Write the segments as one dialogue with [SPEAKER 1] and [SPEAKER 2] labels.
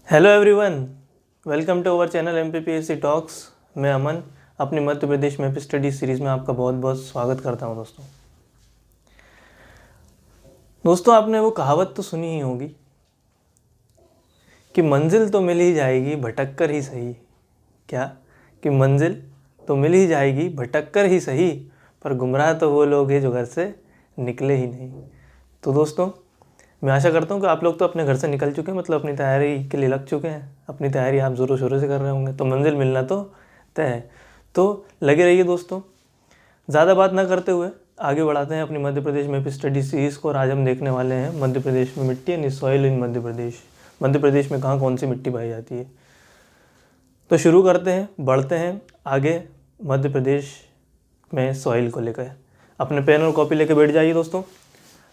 [SPEAKER 1] Hello everyone, welcome to our channel MPPSC talks. मैं अमन अपनी Madhya Pradesh map study series में आपका बहुत बहुत स्वागत करता हूं। दोस्तों आपने वो कहावत तो सुनी ही होगी कि मंजिल तो मिल ही जाएगी भटक कर ही सही। क्या कि मंजिल तो मिल ही जाएगी भटक कर ही सही, पर गुमराह तो वो लोग हैं जो घर से निकले ही नहीं। तो दोस्तों मैं आशा करता हूँ कि आप लोग तो अपने घर से निकल चुके हैं, मतलब अपनी तैयारी के लिए लग चुके हैं। अपनी तैयारी आप ज़ोरों शोरों से कर रहे होंगे, तो मंजिल मिलना तो तय है। तो लगे रहिए दोस्तों। ज़्यादा बात ना करते हुए आगे बढ़ाते हैं अपनी मध्य प्रदेश में स्टडी सीरीज़ को। और आज हम देखने वाले हैं मध्य प्रदेश में मिट्टी यानी सॉइल इन मध्य प्रदेश। मध्य प्रदेश में कहाँ कौन सी मिट्टी पाई जाती है। तो शुरू करते हैं, बढ़ते हैं आगे मध्य प्रदेश में सॉइल को लेकर। अपने पेन और कॉपी लेकर बैठ जाइए दोस्तों,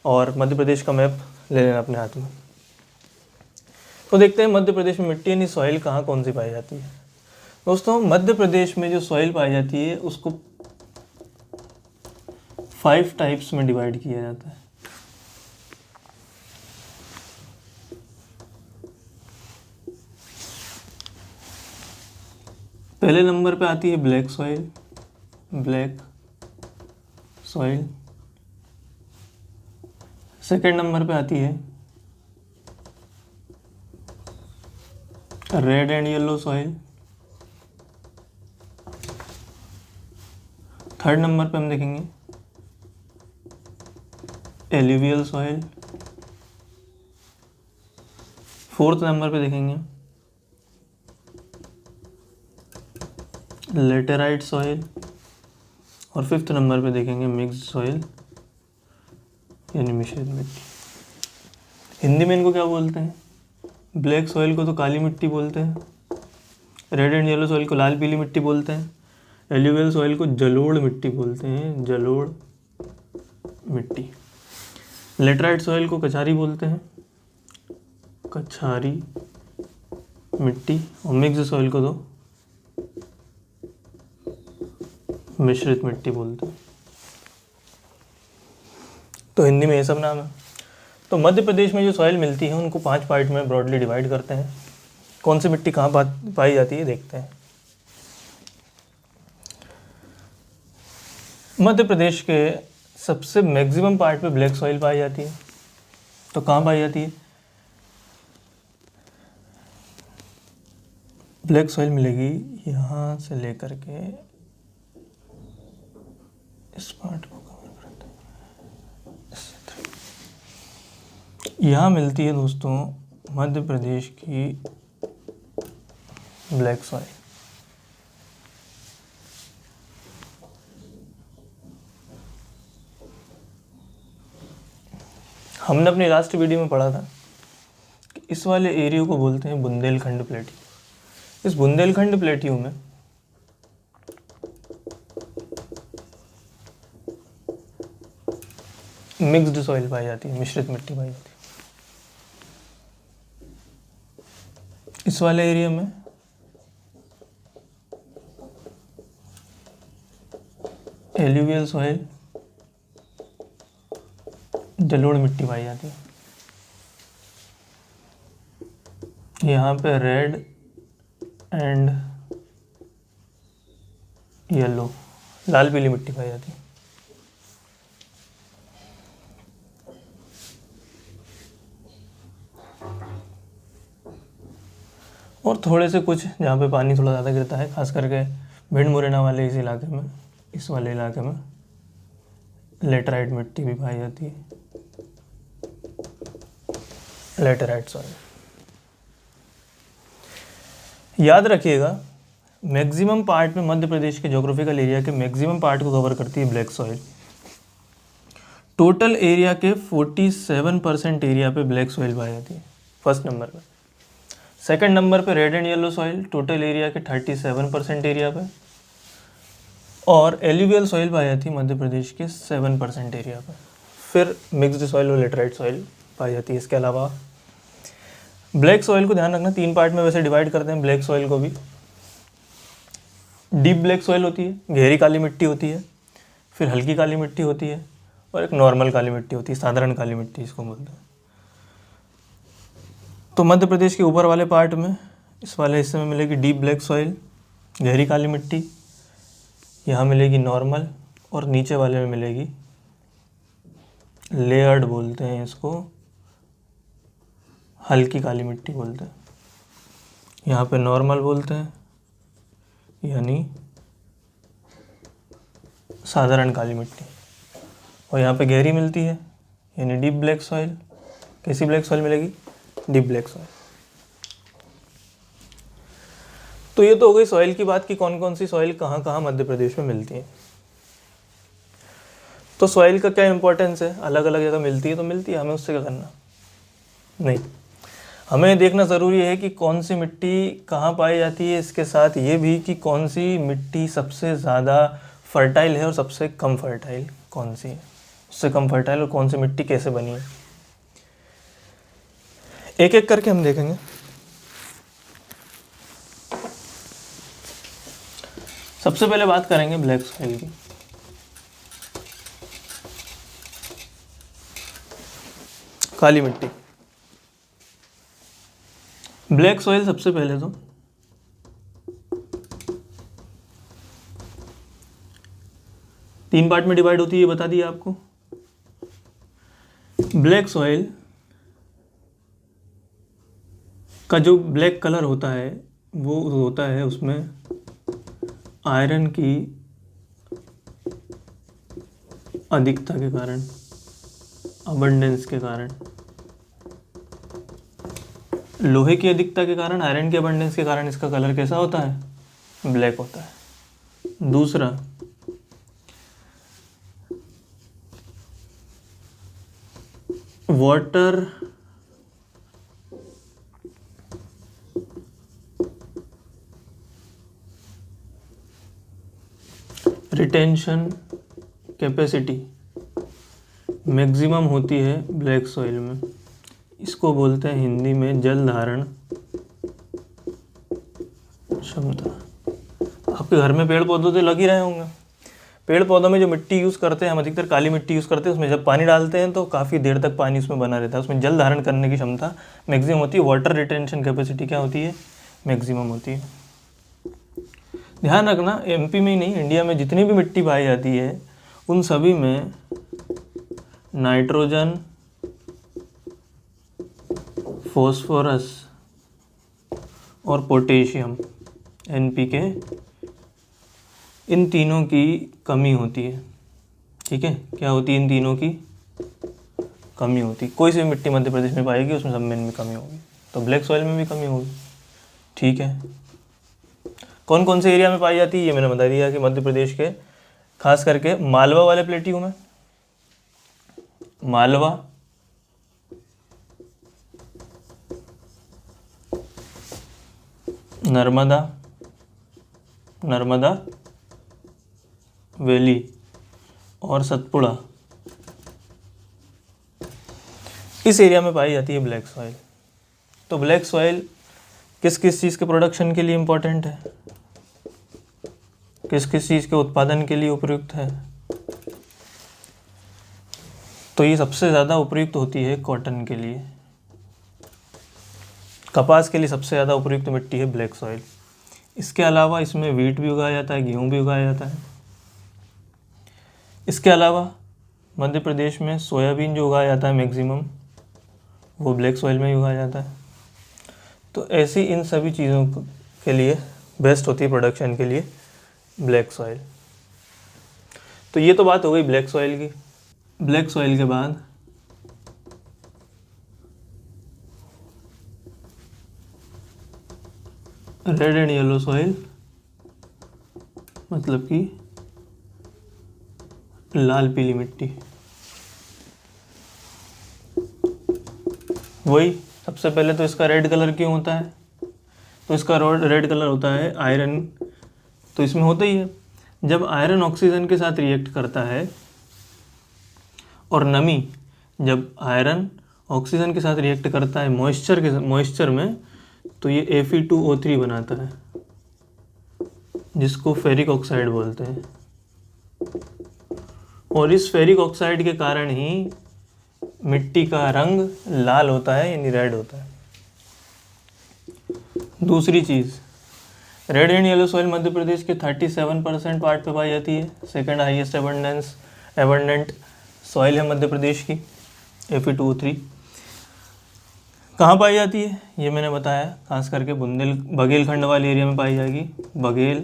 [SPEAKER 1] और मध्य प्रदेश का मैप ले लेना अपने हाथ में। तो देखते हैं मध्य प्रदेश में मिट्टी यानी सॉइल कहाँ कौन सी पाई जाती है। दोस्तों मध्य प्रदेश में जो सॉइल पाई जाती है उसको 5 टाइप्स में डिवाइड किया जाता है। पहले नंबर पे आती है black soil, black soil. Second number पे आती है red and yellow soil. Third number पे हम देखेंगे एल्यूवियल सॉइल। फोर्थ नंबर पे देखेंगे लेटेराइट सॉइल। और फिफ्थ नंबर पे देखेंगे मिक्स्ड सॉइल यानी मिश्रित मिट्टी। हिंदी में इनको क्या बोलते हैं? ब्लैक सॉइल को तो काली मिट्टी बोलते हैं, रेड एंड येलो सॉइल को लाल पीली मिट्टी बोलते हैं, एल्यूवियल सॉइल को जलोढ़ मिट्टी बोलते हैं, जलोढ़ मिट्टी। लेटराइट सॉइल को कछारी बोलते हैं, कछारी मिट्टी। और मिक्स्ड सॉइल को तो मिश्रित मिट्टी बोलते हैं। तो हिंदी में ये सब नाम है। तो मध्य प्रदेश में जो सॉइल मिलती है उनको 5 पार्ट में ब्रॉडली डिवाइड करते हैं। कौन सी मिट्टी कहाँ पाई जाती है देखते हैं। मध्य प्रदेश के सबसे मैक्सिमम पार्ट पे ब्लैक सॉइल पाई जाती है। तो कहाँ पाई जाती है? ब्लैक सॉइल मिलेगी यहाँ से लेकर के इस पार्ट को कवर करते हैं। यहाँ मिलती है दोस्तों मध्य प्रदेश की ब्लैक सॉइल। हमने अपनी लास्ट वीडियो में पढ़ा था कि इस वाले एरिया को बोलते हैं बुंदेलखंड प्लेट्यू। इस बुंदेलखंड प्लेट्यू में मिक्स्ड सॉइल पाई जाती है, मिश्रित मिट्टी पाई जाती है। इस वाले एरिया में एल्यूवियल सॉइल, जलोढ़ मिट्टी पाई जाती है। यहाँ पे रेड एंड येलो, लाल पीली मिट्टी पाई जाती है। और थोड़े से कुछ जहाँ पे पानी थोड़ा ज़्यादा गिरता है, खास करके भिंड मुरैना वाले इस इलाके में, इस वाले इलाके में लेटराइट मिट्टी भी पाई जाती है, लेटराइट सॉइल। याद रखिएगा मैक्सिमम पार्ट में मध्य प्रदेश के ज्योग्राफिकल एरिया के मैक्सिमम पार्ट को कवर करती है ब्लैक सॉइल। टोटल एरिया के 47% एरिया पे ब्लैक सॉइल पाई जाती है फर्स्ट नंबर पे। सेकंड नंबर पे red and yellow soil, total area के 37% एरिया पे। और एल्यूवियल सॉइल पाई जाती है मध्य प्रदेश के 7% एरिया पे। फिर मिक्स्ड सॉइल और लेटराइट सॉइल पाई जाती है। इसके अलावा ब्लैक सॉइल को ध्यान रखना 3 पार्ट में वैसे डिवाइड करते हैं ब्लैक सॉइल को भी। डीप ब्लैक सॉइल होती है, गहरी काली मिट्टी होती है, फिर हल्की काली मिट्टी होती है, और एक नॉर्मल काली मिट्टी होती है, साधारण काली मिट्टी इसको बोलते हैं। तो मध्य प्रदेश के ऊपर वाले पार्ट में, इस वाले हिस्से में मिलेगी डीप ब्लैक सॉइल, गहरी काली मिट्टी। यहाँ मिलेगी नॉर्मल, और नीचे वाले में मिलेगी लेयर्ड, बोलते हैं इसको, हल्की काली मिट्टी बोलते हैं। यहाँ पे नॉर्मल बोलते हैं, यानी साधारण काली मिट्टी, और यहाँ पे गहरी मिलती है यानी डीप ब्लैक सॉइल। कैसी ब्लैक सॉइल मिलेगी? Deep black soil. तो ये तो हो गई सॉइल की बात कि कौन कौन सी सॉइल कहाँ कहाँ मध्य प्रदेश में मिलती है। तो सॉइल का क्या इंपॉर्टेंस है? अलग अलग जगह मिलती है तो मिलती है, हमें उससे क्या करना नहीं। हमें देखना ज़रूरी है कि कौन सी मिट्टी कहाँ पाई जाती है, इसके साथ ये भी कि कौन सी मिट्टी सबसे ज़्यादा फर्टाइल है और सबसे कम फर्टाइल कौन सी है, उससे कम फर्टाइल और कौन सी मिट्टी कैसे बनी है। एक एक करके हम देखेंगे। सबसे पहले बात करेंगे ब्लैक सॉइल की। काली मिट्टी, ब्लैक सॉइल सबसे पहले तो तीन पार्ट में डिवाइड होती है, ये बता दिया आपको। ब्लैक सॉइल का जो ब्लैक कलर होता है वो होता है उसमें आयरन की अधिकता के कारण, अबंडेंस के कारण, लोहे की अधिकता के कारण, आयरन के अबंडेंस के कारण इसका कलर कैसा होता है? ब्लैक होता है। दूसरा, वाटर रिटेंशन कैपेसिटी मैक्सिमम होती है ब्लैक सॉइल में। इसको बोलते हैं हिंदी में जल धारण क्षमता। आपके घर में पेड़ पौधे तो लग ही रहे होंगे। पेड़ पौधों में जो मिट्टी यूज़ करते हैं, हम अधिकतर काली मिट्टी यूज़ करते हैं। उसमें जब पानी डालते हैं तो काफ़ी देर तक पानी उसमें बना रहता है। उसमें जल धारण करने की क्षमता मैक्सिमम होती है। वाटर रिटेंशन कैपेसिटी क्या होती है? मैक्सिमम होती है। ध्यान रखना, एमपी में ही नहीं, इंडिया में जितनी भी मिट्टी पाई जाती है उन सभी में नाइट्रोजन, फॉस्फोरस और पोटेशियम, एनपीके, इन तीनों की कमी होती है। ठीक है, क्या होती है? इन तीनों की कमी होती है। कोई सी भी मिट्टी मध्य प्रदेश में पाएगी उसमें सब में कमी होगी, तो ब्लैक सॉइल में भी कमी होगी। ठीक है, कौन कौन से एरिया में पाई जाती है ये मैंने बता दिया कि मध्य प्रदेश के खास करके मालवा वाले प्लेट्यू में, मालवा, नर्मदा वैली और सतपुड़ा, इस एरिया में पाई जाती है ब्लैक सॉइल। तो ब्लैक सॉइल किस किस चीज़ के प्रोडक्शन के लिए इम्पोर्टेंट है, किस किस चीज़ के उत्पादन के लिए उपयुक्त है? तो ये सबसे ज़्यादा उपयुक्त होती है कॉटन के लिए। कपास के लिए सबसे ज़्यादा उपयुक्त मिट्टी है ब्लैक सॉइल। इसके अलावा इसमें वीट भी उगाया जाता है, गेहूँ भी उगाया जाता है। इसके अलावा मध्य प्रदेश में सोयाबीन जो उगाया जाता है मैक्सिमम, वो ब्लैक सॉइल में ही उगाया जाता है। तो ऐसी इन सभी चीज़ों के लिए बेस्ट होती है प्रोडक्शन के लिए ब्लैक सॉइल। तो ये तो बात हो गई ब्लैक सॉइल की। ब्लैक सॉइल के बाद रेड एंड येलो सॉइल, मतलब कि लाल पीली मिट्टी। वही सबसे पहले तो इसका रेड कलर क्यों होता है? तो इसका रेड कलर होता है आयरन, तो इसमें होता ही है। जब आयरन ऑक्सीजन के साथ रिएक्ट करता है और नमी, जब आयरन ऑक्सीजन के साथ रिएक्ट करता है मॉइस्चर में, तो ये Fe2O3 बनाता है, जिसको फेरिक ऑक्साइड बोलते हैं। और इस फेरिक ऑक्साइड के कारण ही मिट्टी का रंग लाल होता है, यानी रेड होता है। दूसरी चीज़, red and yellow soil Madhya Pradesh के 37% पार्ट पे पाई जाती है। सेकंड हाईएस्ट एबंडेंट सॉइल है मध्य प्रदेश की, Fe2O3। कहाँ पाई जाती है ये मैंने बताया, खास करके बघेलखंड वाले एरिया में पाई जाएगी। बघेलखंड,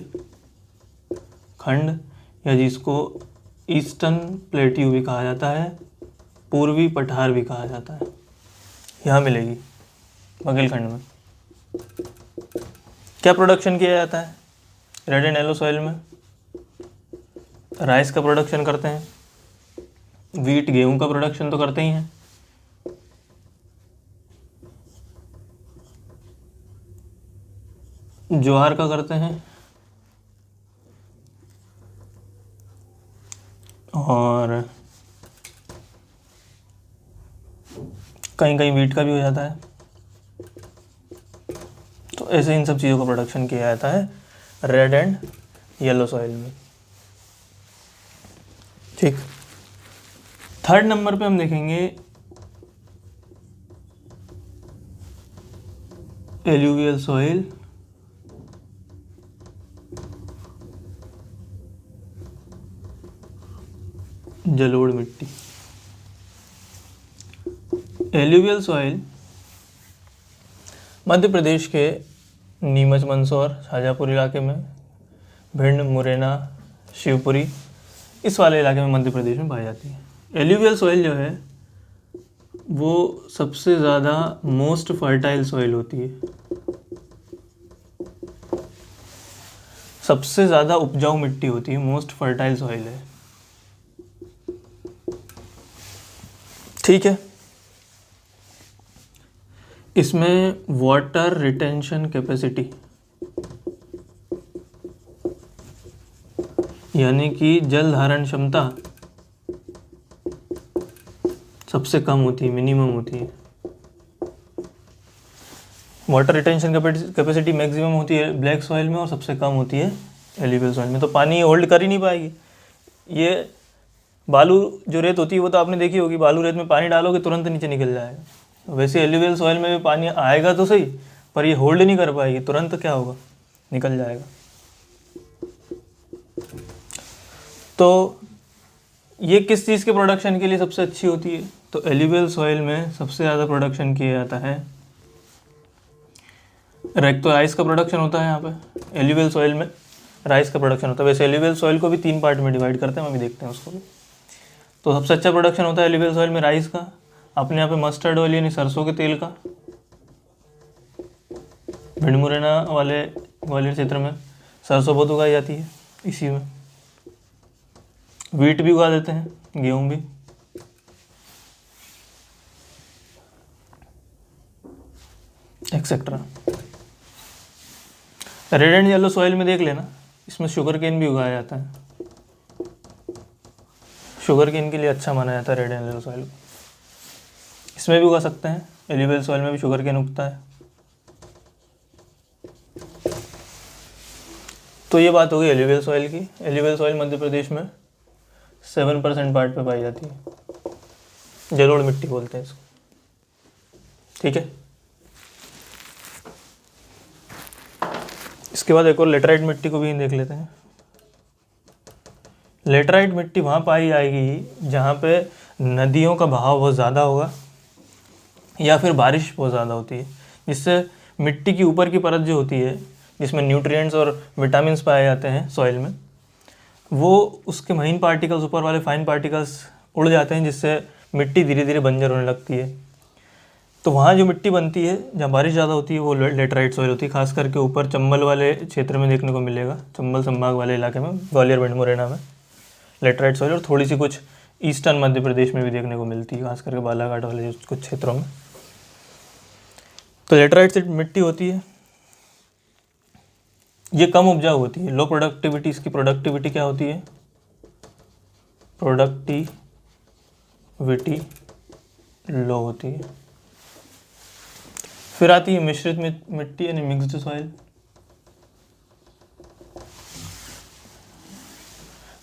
[SPEAKER 1] या जिसको ईस्टर्न प्लेट्यू भी कहा जाता है, पूर्वी पठार भी कहा जाता है, यहाँ मिलेगी बघेलखंड में। क्या प्रोडक्शन किया जाता है रेड एंड येलो सॉइल में? राइस का प्रोडक्शन करते हैं, वीट गेहूं का प्रोडक्शन तो करते ही हैं, ज्वार का करते हैं, और कहीं कहीं वीट का भी हो जाता है। तो ऐसे इन सब चीज़ों का प्रोडक्शन किया जाता है रेड एंड येलो सॉइल में। ठीक, थर्ड नंबर पे हम देखेंगे एल्यूवियल सॉइल, जलोढ़ मिट्टी। एल्यूवियल सॉइल मध्य प्रदेश के नीमच मंदसौर शाजापुर इलाके में, भिंड मुरैना शिवपुरी इस वाले इलाके में मध्य प्रदेश में पाई जाती है। एल्यूवियल सॉइल जो है वो सबसे ज़्यादा मोस्ट फर्टाइल सॉइल होती है, सबसे ज़्यादा उपजाऊ मिट्टी होती है, मोस्ट फर्टाइल सॉइल है। ठीक है, इसमें वाटर रिटेंशन कैपेसिटी यानी कि जल धारण क्षमता सबसे कम होती है, मिनिमम होती है। वाटर रिटेंशन कैपेसिटी मैक्सिमम होती है ब्लैक सॉइल में और सबसे कम होती है एल्यूवियल सॉइल में। तो पानी होल्ड कर ही नहीं पाएगी। ये बालू जो रेत होती है वो तो आपने देखी होगी, बालू रेत में पानी डालोगे तुरंत नीचे निकल जाएगा। वैसे एल्यूवियल सॉइल में भी पानी आएगा तो सही, पर ये होल्ड नहीं कर पाएगी, तुरंत क्या होगा, निकल जाएगा। तो ये किस चीज़ के प्रोडक्शन के लिए सबसे अच्छी होती है? तो एल्यूवियल सॉइल में सबसे ज़्यादा प्रोडक्शन किया जाता है, एक तो राइस का प्रोडक्शन होता है। यहाँ पे एल्यूवियल सॉइल में राइस का प्रोडक्शन होता है। वैसे एल्यूवियल सॉइल को भी 3 पार्ट में डिवाइड करते हैं, हम अभी देखते हैं उसको भी। तो सबसे अच्छा प्रोडक्शन होता है एल्यूवियल सॉइल में राइस का, अपने यहाँ पे मस्टर्ड ऑयल यानी सरसों के तेल का। भिंड मुरैना वाले ग्वालियर क्षेत्र में सरसों बहुत उगाई जाती है, इसी में वीट भी उगा देते हैं, गेहूँ भी। Etcetera. Red and yellow soil में देख लेना, इसमें शुगर केन भी उगाया जाता है। शुगर केन के लिए अच्छा माना जाता है रेड एंड येलो सॉइल को। इसमें भी उगा सकते हैं, एल्यूवियल सॉइल में भी शुगर केन उगता है। तो ये बात होगी एल्यूवियल सॉइल की। एल्यूवियल सॉइल मध्य प्रदेश में 7% पार्ट पे पाई जाती है, जलोढ़ मिट्टी बोलते हैं इसको। ठीक है, इसके बाद एक और लेटराइट मिट्टी को भी देख लेते हैं। लेटराइट मिट्टी वहाँ पाई जाएगी जहाँ पे नदियों का बहाव बहुत ज़्यादा होगा या फिर बारिश बहुत ज़्यादा होती है, जिससे मिट्टी की ऊपर की परत जो होती है, जिसमें न्यूट्रिएंट्स और विटामिन्स पाए जाते हैं सॉइल में, वो उसके महीन पार्टिकल्स, ऊपर वाले फाइन पार्टिकल्स उड़ जाते हैं, जिससे मिट्टी धीरे धीरे बंजर होने लगती है। तो वहाँ जो मिट्टी बनती है जहाँ बारिश ज़्यादा होती है वो लेटराइट सॉइल होती है। खास करके ऊपर चंबल वाले क्षेत्र में देखने को मिलेगा, चंबल संभाग वाले इलाके में, ग्वालियर भिंड मुरैना में लेटराइट सॉइल, और थोड़ी सी कुछ ईस्टर्न मध्य प्रदेश में भी देखने को मिलती है, खास करके बालाघाट वाले कुछ क्षेत्रों में। तो लेटराइट से मिट्टी होती है, ये कम उपजाऊ होती है, लो प्रोडक्टिविटी। इसकी प्रोडक्टिविटी क्या होती है? प्रोडक्टिविटी लो होती है। फिर आती है मिश्रित मिट्टी यानी mixed soil.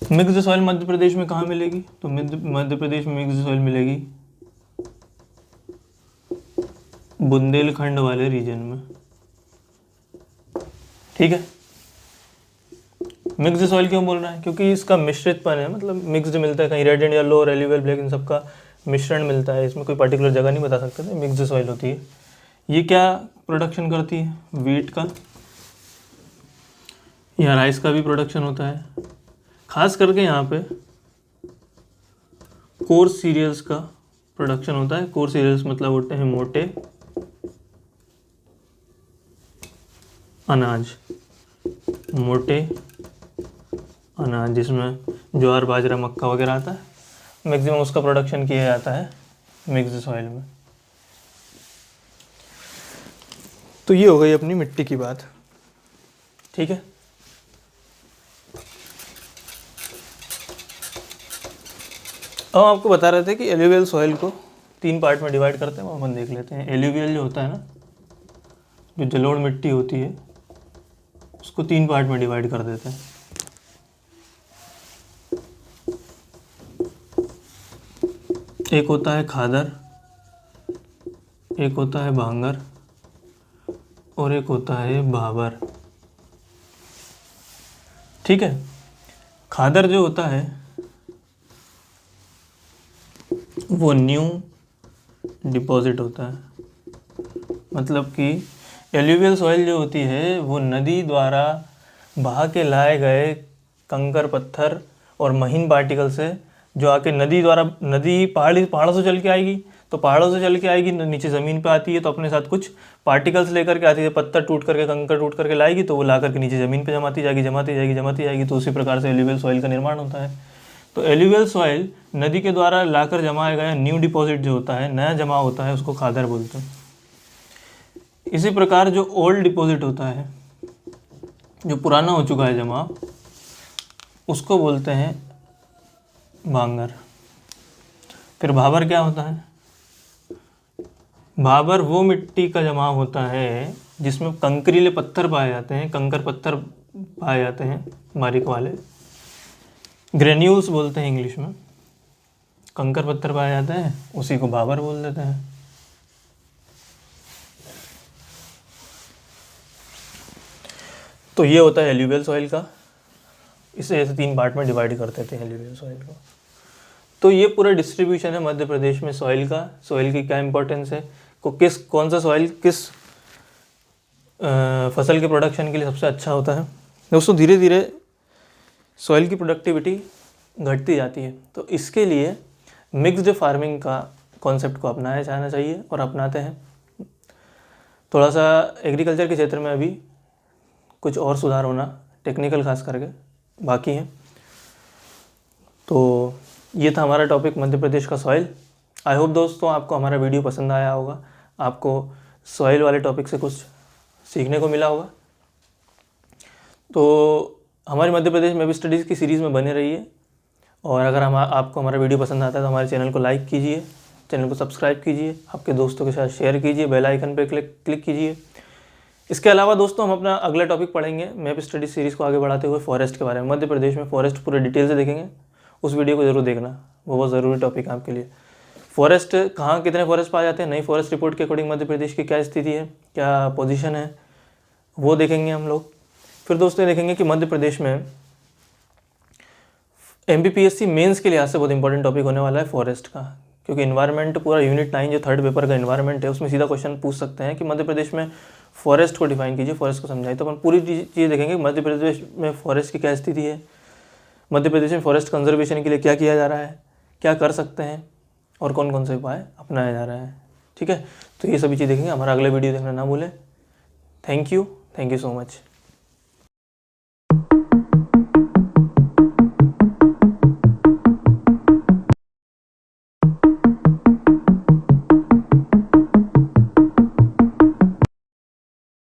[SPEAKER 1] Mixed soil Madhya Pradesh में कहाँ मिलेगी? तो मध्य प्रदेश में मिक्स्ड सॉइल मिलेगी बुंदेलखंड वाले रीजन में। ठीक है। मिक्स्ड सॉइल क्यों बोल रहा है? क्योंकि इसका मिश्रितपन है, मतलब मिक्स्ड मिलता है, कहीं रेड एंड येलो और एल्यूवियल ब्लैक इन सबका मिश्रण मिलता है, इसमें कोई पर्टिकुलर जगह नहीं बता सकते थे, मिक्स्ड सॉइल होती है। ये क्या प्रोडक्शन करती है? वीट का या राइस का भी प्रोडक्शन होता है। खास करके यहाँ पे कोर्स सीरियल्स का प्रोडक्शन होता है। कोर्स सीरियल्स मतलब होते हैं मोटे अनाज, मोटे अनाज जिसमें ज्वार बाजरा मक्का वगैरह आता है, मैक्सिमम उसका प्रोडक्शन किया जाता है मिक्स्ड सॉइल में। तो ये हो गई अपनी मिट्टी की बात, ठीक है। अब आपको बता रहे थे कि एल्यूवियल सॉइल को 3 पार्ट में डिवाइड करते हैं, वो अपन देख लेते हैं। एल्यूवियल जो होता है ना, जो जलोढ़ मिट्टी होती है, उसको 3 पार्ट में डिवाइड कर देते हैं। एक होता है खादर, एक होता है भांगर और एक होता है भाबर, ठीक है। खादर जो होता है वो न्यू डिपॉजिट होता है, मतलब कि एल्यूवियल सॉइल जो होती है वो नदी द्वारा बहा के लाए गए कंकर पत्थर और महीन पार्टिकल से, जो आके नदी पहाड़ों से चल के आएगी, तो पहाड़ों से चल के आएगी, नीचे ज़मीन पे आती है तो अपने साथ कुछ पार्टिकल्स लेकर के आती है, पत्थर टूट करके कंकर टूट करके लाएगी, तो वो ला करके नीचे ज़मीन पे जमाती जाएगी। तो उसी प्रकार से एल्यूवियल सॉइल का निर्माण होता है। तो एल्यूवियल सॉइल नदी के द्वारा लाकर जमाया गया न्यू डिपॉजिट जो होता है, नया जमा होता है, उसको खादर बोलते हैं। इसी प्रकार जो ओल्ड डिपॉजिट होता है, जो पुराना हो चुका है जमा, उसको बोलते हैं भांगर। फिर भाबर क्या होता है? भाबर वो मिट्टी का जमा होता है जिसमें कंकरीले पत्थर पाए जाते हैं, कंकर पत्थर पाए जाते हैं बारीक वाले, ग्रेन्यूल्स बोलते हैं इंग्लिश में। कंकर पत्थर पाए जाते हैं, उसी को भाबर बोल देते हैं। तो ये होता है एल्यूवियल सॉइल का। इसे ऐसे 3 पार्ट में डिवाइड कर देते हैं एल्यूवियल सॉइल को। तो ये पूरा डिस्ट्रीब्यूशन है मध्य प्रदेश में सॉइल का। सॉइल की क्या इंपॉर्टेंस है, कौन सा सॉइल किस फसल के प्रोडक्शन के लिए सबसे अच्छा होता है। दोस्तों धीरे धीरे सॉइल की प्रोडक्टिविटी घटती जाती है, तो इसके लिए मिक्स्ड फार्मिंग का कॉन्सेप्ट को अपनाया जाना चाहिए और अपनाते हैं। थोड़ा सा एग्रीकल्चर के क्षेत्र में अभी कुछ और सुधार होना, टेक्निकल खास करके बाकी है। तो ये था हमारा टॉपिक मध्य प्रदेश का सॉइल। आई होप दोस्तों आपको हमारा वीडियो पसंद आया होगा, आपको सॉइल वाले टॉपिक से कुछ सीखने को मिला होगा। तो हमारे मध्य प्रदेश में भी स्टडीज़ की सीरीज़ में बने रहिए, और अगर आपको हमारा वीडियो पसंद आता है तो हमारे चैनल को लाइक कीजिए, चैनल को सब्सक्राइब कीजिए, आपके दोस्तों के साथ शेयर कीजिए, बेल आइकन पर क्लिक कीजिए। इसके अलावा दोस्तों हम अपना अगला टॉपिक पढ़ेंगे मैप स्टडी सीरीज़ को आगे बढ़ाते हुए फॉरेस्ट के बारे में। मध्य प्रदेश में फॉरेस्ट पूरे डिटेल से देखेंगे, उस वीडियो को ज़रूर देखना, वो बहुत ज़रूरी टॉपिक है आपके लिए। फॉरेस्ट कहाँ कितने फॉरेस्ट पाए जाते हैं, नई फॉरेस्ट रिपोर्ट के अकॉर्डिंग मध्य प्रदेश की क्या स्थिति है, क्या पोजीशन है, वो देखेंगे हम लोग। फिर दोस्तों देखेंगे कि मध्य प्रदेश में MPPSC मेंस के लिहाज से बहुत इंपॉर्टेंट टॉपिक होने वाला है फॉरेस्ट का, क्योंकि इन्वायरमेंट पूरा यूनिट 9 जो 3rd पेपर का इन्वायरमेंट है, उसमें सीधा क्वेश्चन पूछ सकते हैं कि मध्य प्रदेश में फॉरेस्ट को डिफाइन कीजिए, फॉरेस्ट को समझाइए। तो अपन पूरी चीज़ देखेंगे मध्य प्रदेश में फॉरेस्ट की क्या स्थिति है, मध्य प्रदेश में फॉरेस्ट कंजर्वेशन के लिए क्या किया जा रहा है, क्या कर सकते हैं और कौन कौन से उपाय अपनाया जा रहा है। ठीक है, तो ये सभी चीज़ देखेंगे। हमारा अगला वीडियो देखना ना भूलें। Thank you so much.